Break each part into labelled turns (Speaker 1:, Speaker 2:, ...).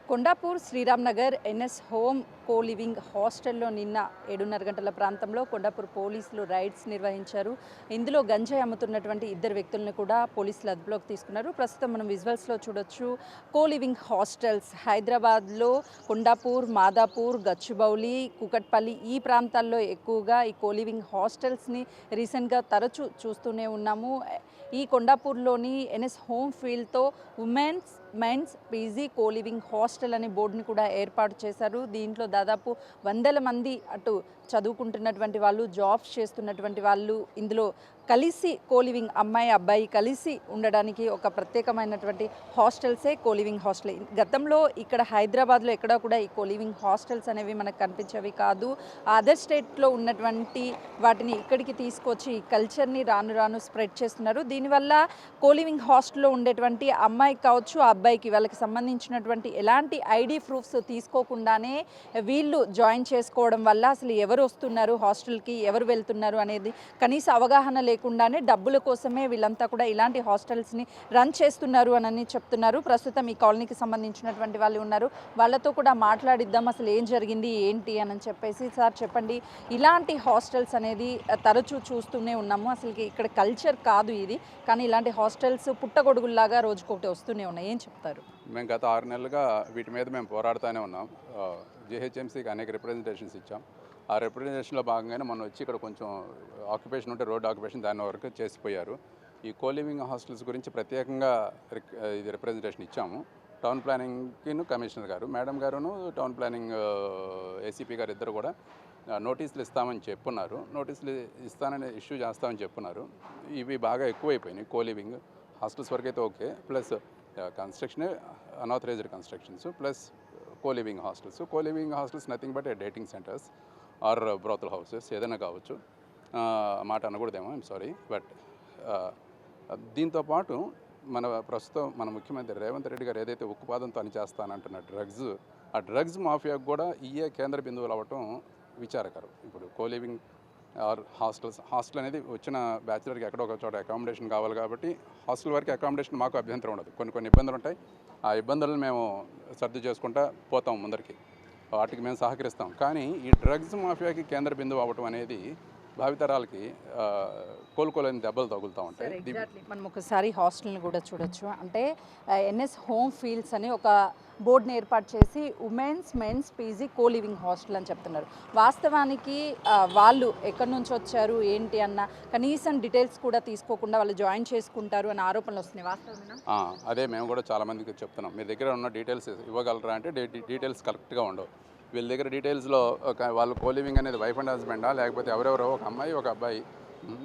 Speaker 1: Kondapur Sriram Nagar NS home co living హాస్టల్లో నిన్న 7:30 గంటల ప్రాంతంలో కొండాపూర్ పోలీసులు రైడ్స్ నిర్వహించారు. ఇందులో గంజాయి అమ్ముతున్నటువంటి ఇద్దరు వ్యక్తులను కూడా పోలీసులు అదుపులోకి తీసుకున్నారు. ప్రస్తుతం మనం విజువల్స్లో చూడొచ్చు. కో లివింగ్ హాస్టల్స్ హైదరాబాద్లో కొండాపూర్, మాదాపూర్, గచ్చిబౌలి, కూకట్పల్లి ఈ ప్రాంతాల్లో ఎక్కువగా ఈ కో లివింగ్ హాస్టల్స్ని రీసెంట్గా తరచూ చూస్తూనే ఉన్నాము. ఈ కొండాపూర్లోని ఎన్ఎస్ హోమ్ ఫీల్డ్తో women's, men's, PG co living hostel అనే బోర్డుని కూడా ఏర్పాటు చేశారు. దీంట్లో దాదాపు వందల మంది అటు చదువుకుంటున్నటువంటి వాళ్ళు, జాబ్స్ చేస్తున్నటువంటి వాళ్ళు ఇందులో కలిసి కో లివింగ్ అమ్మాయి అబ్బాయి కలిసి ఉండడానికి ఒక ప్రత్యేకమైనటువంటి హాస్టల్సే కో లివింగ్ హాస్టల్. గతంలో ఇక్కడ హైదరాబాద్లో ఎక్కడా కూడా ఈ కో లివింగ్ హాస్టల్స్ అనేవి మనకు కనిపించేవి కాదు. అదర్ స్టేట్లో ఉన్నటువంటి వాటిని ఇక్కడికి తీసుకొచ్చి ఈ కల్చర్ని రాను రాను స్ప్రెడ్ చేస్తున్నారు. దీనివల్ల కో లివింగ్ హాస్టల్లో ఉండేటువంటి అమ్మాయికి కావచ్చు, ఆ అబ్బాయికి వాళ్ళకి సంబంధించినటువంటి ఎలాంటి ఐడి ప్రూఫ్స్ తీసుకోకుండానే వీళ్ళు జాయిన్ చేసుకోవడం వల్ల అసలు ఎవరు వస్తున్నారు హాస్టల్కి, ఎవరు వెళ్తున్నారు అనేది కనీస అవగాహన లేకుండానే డబ్బుల కోసమే వీళ్ళంతా కూడా ఇలాంటి హాస్టల్స్ని రన్ చేస్తున్నారు అని చెప్తున్నారు. ప్రస్తుతం ఈ కాలనీకి సంబంధించినటువంటి వాళ్ళు ఉన్నారు, వాళ్ళతో కూడా మాట్లాడిద్దాం అసలు ఏం జరిగింది ఏంటి అని చెప్పేసి. సార్ చెప్పండి, ఇలాంటి హాస్టల్స్ అనేది తరచూ చూస్తూనే ఉన్నాము, అసలు ఇక్కడ కల్చర్ కాదు ఇది, కానీ ఇలాంటి హాస్టల్స్ పుట్టగొడుగుల్లాగా రోజుకొకటి వస్తూనే ఉన్నాయి, ఏం చెప్తారు?
Speaker 2: మేము గత 6 నెలలుగా వీటి మీద మేము పోరాడుతూనే ఉన్నాం. జిహెచ్ఎంసీకి అనేక రిప్రజెంటేషన్స్ ఇచ్చాం. ఆ రిప్రజెంటేషన్లో భాగంగానే మనం వచ్చి ఇక్కడ కొంచెం ఆక్యుపేషన్ ఉంటే రోడ్ ఆక్యుపేషన్ దాని వరకు చేసిపోయారు. ఈ కో లివింగ్ హాస్టల్స్ గురించి ప్రత్యేకంగా ఇది రిప్రజెంటేషన్ ఇచ్చాము. టౌన్ ప్లానింగ్కి కమిషనర్ గారు, మేడం గారును టౌన్ ప్లానింగ్ ఏసీపీ గారు ఇద్దరు కూడా నోటీసులు ఇస్తామని చెప్పున్నారు. నోటీసులు ఇస్తానని ఇష్యూ చేస్తామని చెప్పున్నారు. ఇవి బాగా ఎక్కువైపోయినాయి. కో లివింగ్ హాస్టల్స్ వరకు అయితే okay, plus construction unauthorised constructions, plus co living hostels. Co living hostels nothing but dating centres or brothel houses, ఏదైనా కావచ్చు. మాట అనకూడదేమో, ఐమ్ సారీ. బట్ దీంతోపాటు ప్రస్తుతం మన ముఖ్యమంత్రి రేవంత్ రెడ్డి గారు ఏదైతే ఉక్కుపాదంతో పనిచేస్తానంటున్న ఆ డ్రగ్స్ మాఫియాకు కూడా ఇయే కేంద్ర బిందువులు అవ్వటం విచారకరం. ఇప్పుడు కో లివింగ్ ఆర్ హాస్టల్ అనేది వచ్చిన బ్యాచిలర్కి ఎక్కడో ఒక చోట అకామిడేషన్ కావాలి కాబట్టి హాస్టల్ వరకు అకామిడేషన్ మాకు అభ్యంతరం ఉండదు. కొన్ని ఇబ్బందులు ఉంటాయి. ఆ ఇబ్బందులను మేము సర్దు చేసుకుంటా పోతాం ముందరికి, వాటికి మేము సహకరిస్తాం. కానీ ఈ డ్రగ్స్ మాఫియాకి కేంద్ర బిందువు అవ్వటం అనేది భావితరాలకి కోలుకోలేని దెబ్బలు తగులుతూ ఉంటాయి.
Speaker 1: మనం ఒకసారి హాస్టల్ని కూడా చూడొచ్చు. అంటే ఎన్ఎస్ హోమ్ ఫీల్డ్స్ అని ఒక బోర్డుని ఏర్పాటు చేసి womens, men's, PG co living hostel అని చెప్తున్నారు. వాస్తవానికి వాళ్ళు ఎక్కడి నుంచి వచ్చారు ఏంటి అన్న కనీసం డీటెయిల్స్ కూడా తీసుకోకుండా వాళ్ళు జాయిన్ చేసుకుంటారు అన్న ఆరోపణలు వస్తున్నాయి, వాస్తవమేనా?
Speaker 2: అదే మేము కూడా చాలామందికి చెప్తున్నాం, మీ దగ్గర ఉన్న డీటెయిల్స్ ఇవ్వగలరా అంటే డీటెయిల్స్ కరెక్ట్గా ఉండవు. వీళ్ళ దగ్గర డీటెయిల్స్లో వాళ్ళు కో లివింగ్ అనేది వైఫ్ అండ్ హస్బెండా, లేకపోతే ఎవరెవరో ఒక అమ్మాయి ఒక అబ్బాయి,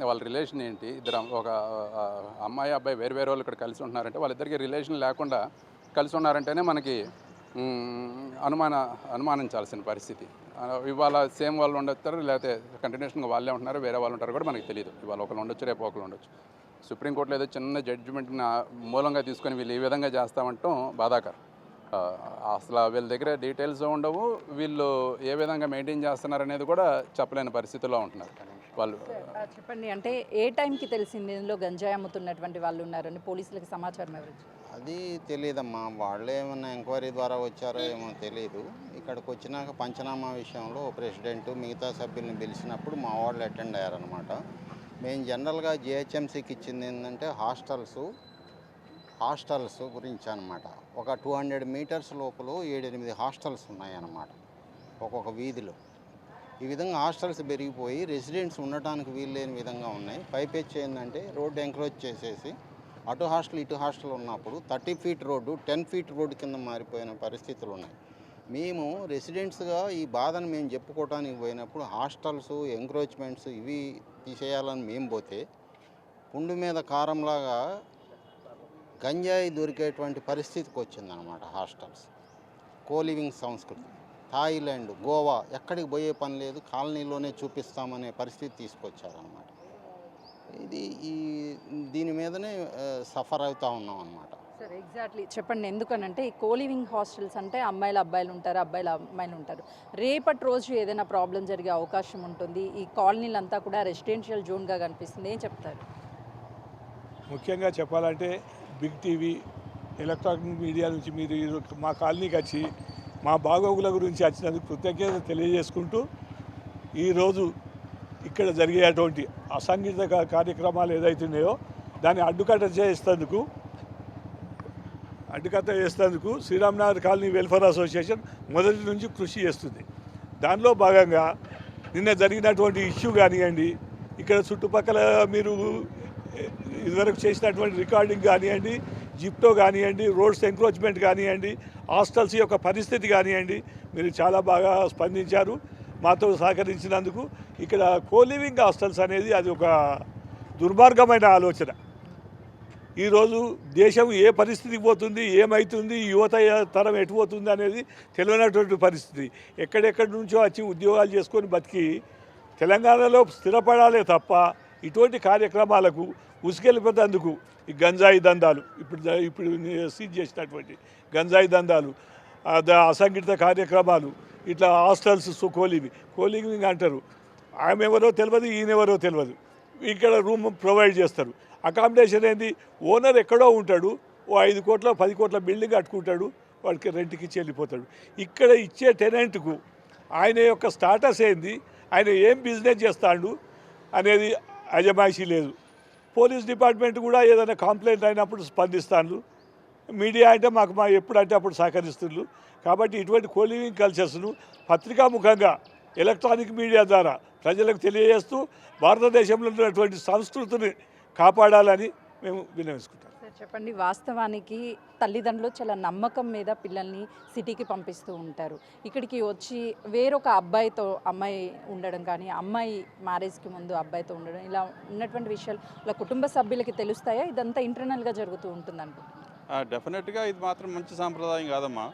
Speaker 2: వాళ్ళ రిలేషన్ ఏంటి, ఇద్దరు ఒక అమ్మాయి అబ్బాయి వేరు వాళ్ళు ఇక్కడ కలిసి ఉంటున్నారంటే వాళ్ళిద్దరికి రిలేషన్ లేకుండా కలిసి ఉన్నారంటేనే మనకి అనుమానించాల్సిన పరిస్థితి. ఇవాళ సేమ్ వాళ్ళు ఉండొచ్చారు, లేకపోతే కంటిన్యూషన్గా వాళ్ళే ఉంటున్నారు, వేరే వాళ్ళు ఉంటారు కూడా మనకి తెలియదు. ఇవాళ ఒకరు ఉండొచ్చు, రేపు ఒకరు ఉండొచ్చు. సుప్రీంకోర్టులో ఏదో చిన్న జడ్జిమెంట్ని మూలంగా తీసుకొని వీళ్ళు ఈ విధంగా చేస్తామంటాం బాధాకరం. అసలు వీళ్ళ దగ్గర డీటెయిల్స్ ఉండవు, వీళ్ళు ఏ విధంగా మెయింటైన్ చేస్తున్నారు అనేది కూడా చెప్పలేని పరిస్థితుల్లో ఉంటున్నారు వాళ్ళు.
Speaker 1: చెప్పండి, అంటే ఏ టైంకి తెలిసింది ఇందులో గంజాయి అమ్ముతున్నటువంటి వాళ్ళు ఉన్నారని పోలీసులకు సమాచారం ఎవరు?
Speaker 3: అది తెలియదమ్మా, వాళ్ళే ఏమన్నా ఎంక్వైరీ ద్వారా వచ్చారో ఏమో తెలియదు. ఇక్కడికి వచ్చినాక పంచనామా విషయంలో ప్రెసిడెంట్ మిగతా సభ్యుల్ని పిలిచినప్పుడు మా వాళ్ళు అటెండ్ అయ్యారనమాట. మేము జనరల్గా జిహెచ్ఎంసీకి ఇచ్చింది ఏంటంటే హాస్టల్స్ గురించి అనమాట. ఒక 200 మీటర్స్ లోపల 7-8 హాస్టల్స్ ఉన్నాయన్నమాట ఒక్కొక్క వీధిలో. ఈ విధంగా హాస్టల్స్ పెరిగిపోయి రెసిడెంట్స్ ఉండటానికి వీల్లేని విధంగా ఉన్నాయి. పైపెచ్చి ఏంటంటే రోడ్డు ఎంక్రోచ్ చేసేసి అటు హాస్టల్ ఇటు హాస్టల్ ఉన్నప్పుడు 30 ఫీట్ రోడ్డు 10 ఫీట్ రోడ్డు కింద మారిపోయిన పరిస్థితులు ఉన్నాయి. మేము రెసిడెంట్స్గా ఈ బాధను మేము చెప్పుకోవడానికి పోయినప్పుడు హాస్టల్స్ ఎంక్రోచ్మెంట్స్ ఇవి తీసేయాలని మేము పోతే పుండు మీద కారంలాగా గంజాయి దొరికేటువంటి పరిస్థితికి వచ్చిందనమాట. హాస్టల్స్ కో లివింగ్ సంస్కృతి థాయిలాండ్, గోవా ఎక్కడికి పోయే పని లేదు, కాలనీలోనే చూపిస్తామనే పరిస్థితి తీసుకొచ్చారనమాట. దీని మీదనే సఫర్ అవుతూ ఉన్నాం అనమాట.
Speaker 1: సరే, ఎగ్జాక్ట్లీ చెప్పండి, ఎందుకనంటే ఈ కో లివింగ్ హాస్టల్స్ అంటే అమ్మాయిలు అబ్బాయిలు ఉంటారు, అబ్బాయిలు అమ్మాయిలు ఉంటారు. రేపటి రోజు ఏదైనా ప్రాబ్లం జరిగే అవకాశం ఉంటుంది. ఈ కాలనీలంతా కూడా రెసిడెన్షియల్ జోన్గా కనిపిస్తుంది, ఏం చెప్తారు?
Speaker 4: ముఖ్యంగా చెప్పాలంటే బిగ్ టీవీ, ఎలక్ట్రానిక్ మీడియా నుంచి మీరు మా కాలనీకి వచ్చి మా బాగోగుల గురించి వచ్చినందుకు కృతజ్ఞత తెలియజేసుకుంటూ ఈరోజు ఇక్కడ జరిగేటువంటి అసంఘటిత కార్యక్రమాలు ఏదైతున్నాయో దాన్ని అడ్డుకట్ట చేసేందుకు శ్రీరామ్నగర్ కాలనీ వెల్ఫేర్ అసోసియేషన్ మొదటి నుంచి కృషి చేస్తుంది. దానిలో భాగంగా నిన్న జరిగినటువంటి ఇష్యూ కానివ్వండి, ఇక్కడ చుట్టుపక్కల మీరు ఇదివరకు చేసినటువంటి రికార్డింగ్ కానివ్వండి, జిప్టో కానివ్వండి, రోడ్స్ ఎంక్రోచ్మెంట్ కానివ్వండి, హాస్టల్స్ యొక్క పరిస్థితి కానివ్వండి, మీరు చాలా బాగా స్పందించారు. మాతో సహకరించినందుకు ఇక్కడ కోలివింగ్ హాస్టల్స్ అనేది అది ఒక దుర్మార్గమైన ఆలోచన. ఈరోజు దేశం ఏ పరిస్థితికి పోతుంది, ఏమవుతుంది, యువత తరం ఎటు పోతుంది అనేది తెలియనటువంటి పరిస్థితి. ఎక్కడెక్కడి నుంచో వచ్చి ఉద్యోగాలు చేసుకొని బతికి తెలంగాణలో స్థిరపడాలే తప్ప ఇటువంటి కార్యక్రమాలకు ఉసుకెళ్ళిపోయేందుకు ఈ గంజాయి దందాలు ఇప్పుడు సీజ్ చేసినటువంటి గంజాయి దందాలు, అసంఘటిత కార్యక్రమాలు, ఇట్లా హాస్టల్స్ కోలివింగ్ అంటారు. ఆమె ఎవరో తెలియదు, ఈయనెవరో తెలియదు. ఇక్కడ రూమ్ ప్రొవైడ్ చేస్తారు. అకామిడేషన్ ఏంది, ఓనర్ ఎక్కడో ఉంటాడు, ఓ 5 కోట్ల 10 కోట్ల బిల్డింగ్ కట్టుకుంటాడు, వాడికి రెంట్కి ఇచ్చి వెళ్ళిపోతాడు. ఇక్కడ ఇచ్చే టెనెంట్కు ఆయన యొక్క స్టాటస్ ఏంది, ఆయన ఏం బిజినెస్ చేస్తాడు అనేది అజమాయిషీ లేదు. పోలీస్ డిపార్ట్మెంట్ కూడా ఏదైనా కంప్లైంట్ అయినప్పుడు స్పందిస్తాను. మీడియా అంటే మాకు ఎప్పుడంటే అప్పుడు సహకరిస్తున్నారు. కాబట్టి ఇటువంటి కోలివింగ్ కల్చర్స్ను పత్రికాముఖంగా ఎలక్ట్రానిక్ మీడియా ద్వారా ప్రజలకు తెలియజేస్తూ భారతదేశంలో ఉన్నటువంటి సంస్కృతిని కాపాడాలని మేము విన్నవించుకుంటాం.
Speaker 1: సార్ చెప్పండి, వాస్తవానికి తల్లిదండ్రులు చాలా నమ్మకం మీద పిల్లల్ని సిటీకి పంపిస్తూ ఉంటారు. ఇక్కడికి వచ్చి వేరొక అబ్బాయితో అమ్మాయి ఉండడం కానీ, అమ్మాయి మ్యారేజ్కి ముందు అబ్బాయితో ఉండడం, ఇలా ఉన్నటువంటి విషయాలు ఇలా కుటుంబ సభ్యులకి తెలుస్తాయా? ఇదంతా ఇంటర్నల్గా జరుగుతూ ఉంటుంది అనుకుంటున్నాను.
Speaker 2: డెఫినెట్గా ఇది మాత్రం మంచి సాంప్రదాయం కాదమ్మా.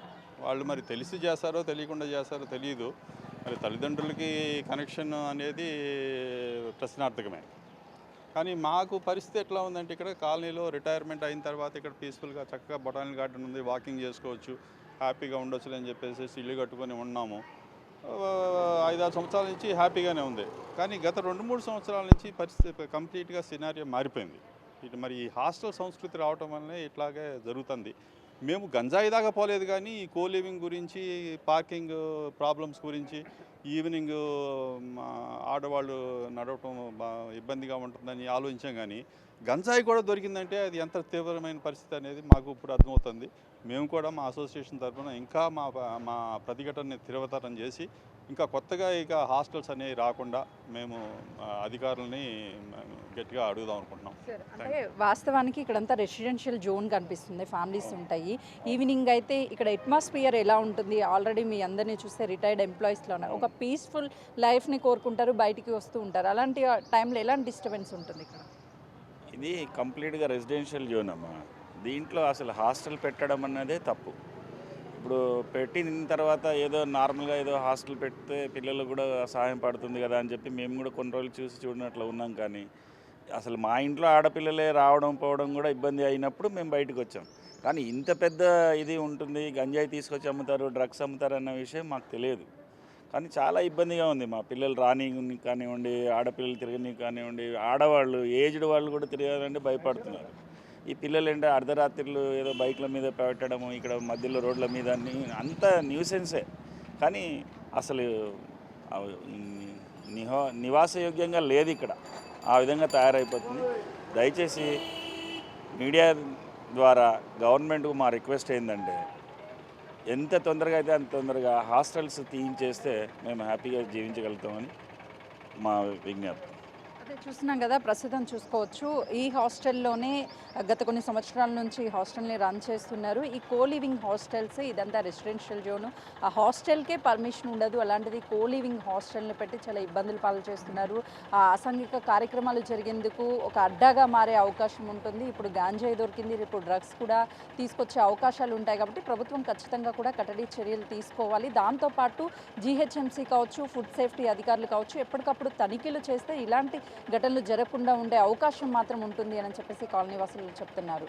Speaker 2: వాళ్ళు మరి తెలిసి చేస్తారో తెలియకుండా చేస్తారో తెలియదు. మరి తల్లిదండ్రులకి కనెక్షన్ అనేది ప్రశ్నార్థకమే. కానీ మాకు పరిస్థితి ఎట్లా ఉందంటే, ఇక్కడ కాలనీలో రిటైర్మెంట్ అయిన తర్వాత ఇక్కడ పీస్ఫుల్గా చక్కగా బొటానికల్ గార్డెన్ ఉంది, వాకింగ్ చేసుకోవచ్చు, హ్యాపీగా ఉండొచ్చు అని చెప్పేసి ఇల్లు కట్టుకొని ఉన్నాము. 5-6 సంవత్సరాల నుంచి హ్యాపీగానే ఉంది. కానీ గత 2-3 సంవత్సరాల నుంచి పరిస్థితి కంప్లీట్గా సినారియో మారిపోయింది. ఇటు మరి ఈ హాస్టల్ సంస్కృతి రావటం వల్లనే ఇట్లాగే జరుగుతుంది. మేము గంజాయి దాకా పోలేదు, కానీ ఈ కోలివింగ్ గురించి, పార్కింగ్ ప్రాబ్లమ్స్ గురించి, ఈవినింగ్ ఆడవాళ్ళు నడవటం ఇబ్బందిగా ఉంటుందని ఆలోచించాం. కానీ గంజాయి కూడా దొరికిందంటే అది ఎంత తీవ్రమైన పరిస్థితి అనేది మాకు ఇప్పుడు అర్థమవుతుంది. మేము కూడా మా అసోసియేషన్ తరఫున ఇంకా మా ప్రతిఘటనని తీవ్రతరం చేసి ఇంకా కొత్తగా ఇక హాస్టల్స్ అనేవి రాకుండా మేము అధికారులని గట్టిగా అడుగుదాం అనుకుంటున్నాం.
Speaker 1: అంటే వాస్తవానికి ఇక్కడంతా రెసిడెన్షియల్ జోన్ కనిపిస్తుంది, ఫ్యామిలీస్ ఉంటాయి. ఈవినింగ్ అయితే ఇక్కడ అట్మాస్ఫియర్ ఎలా ఉంటుంది? ఆల్రెడీ మీ అందరినీ చూస్తే రిటైర్డ్ ఎంప్లాయీస్లో ఉన్నారు, ఒక పీస్ఫుల్ లైఫ్ని కోరుకుంటారు, బయటికి వస్తూ ఉంటారు. అలాంటి టైంలో ఎలాంటి డిస్టర్బెన్స్ ఉంటుంది ఇక్కడ?
Speaker 5: ఇది కంప్లీట్గా రెసిడెన్షియల్ జోన్ అమ్మా. దీంట్లో అసలు హాస్టల్ పెట్టడం అన్నదే తప్పు. ఇప్పుడు పెట్టిన తర్వాత ఏదో నార్మల్గా ఏదో హాస్టల్ పెడితే పిల్లలు కూడా సహాయం పడుతుంది కదా అని చెప్పి మేము కూడా కొన్ని రోజులు చూసి చూడనట్లు ఉన్నాం. కానీ అసలు మా ఇంట్లో ఆడపిల్లలే రావడం పోవడం కూడా ఇబ్బంది అయినప్పుడు మేము బయటకు వచ్చాం. కానీ ఇంత పెద్ద ఇది ఉంటుంది, గంజాయి తీసుకొచ్చి అమ్ముతారు, డ్రగ్స్ అమ్ముతారు అన్న విషయం మాకు తెలియదు. కానీ చాలా ఇబ్బందిగా ఉంది. మా పిల్లలు రాని కానివ్వండి, ఆడపిల్లలు తిరగని కానివ్వండి, ఆడవాళ్ళు ఏజ్డ్ వాళ్ళు కూడా తిరగాలంటే భయపడుతున్నారు. ఈ పిల్లలు ఏంటంటే అర్ధరాత్రులు ఏదో బైక్ల మీద పెట్టడము, ఇక్కడ మధ్యలో రోడ్ల మీద అంత న్యూసెన్సే. కానీ అసలు నివాసయోగ్యంగా లేదు ఇక్కడ, ఆ విధంగా తయారైపోతుంది. దయచేసి మీడియా ద్వారా గవర్నమెంట్కు మా రిక్వెస్ట్ ఏంటంటే, ఎంత తొందరగా అయితే అంత తొందరగా హాస్టల్స్ తీయించేస్తే మేము హ్యాపీగా జీవించగలుగుతామని మా విజ్ఞప్తి.
Speaker 1: అదే చూస్తున్నాం కదా, ప్రస్తుతం చూసుకోవచ్చు ఈ హాస్టల్లోనే గత కొన్ని సంవత్సరాల నుంచి ఈ హాస్టల్ని రన్ చేస్తున్నారు. ఈ కోలివింగ్ హాస్టల్స్, ఇదంతా రెసిడెన్షియల్ జోను, ఆ హాస్టల్కే పర్మిషన్ ఉండదు. అలాంటిది కోలివింగ్ హాస్టల్ని పెట్టి చాలా ఇబ్బందులు పాలు చేస్తున్నారు. ఆ అసాంఘిక కార్యక్రమాలు జరిగేందుకు ఒక అడ్డాగా మారే అవకాశం ఉంటుంది. ఇప్పుడు గాంజాయి దొరికింది, రేపు డ్రగ్స్ కూడా తీసుకొచ్చే అవకాశాలు ఉంటాయి. కాబట్టి ప్రభుత్వం ఖచ్చితంగా కూడా కట్టడి చర్యలు తీసుకోవాలి. దాంతోపాటు జీహెచ్ఎంసీ కావచ్చు, ఫుడ్ సేఫ్టీ అధికారులు కావచ్చు, ఎప్పటికప్పుడు తనిఖీలు చేస్తే ఇలాంటి ఘటనలు జరగకుండా ఉండే అవకాశం మాత్రం ఉంటుంది అని చెప్పేసి కాలనీ వాసులు చెప్తున్నారు.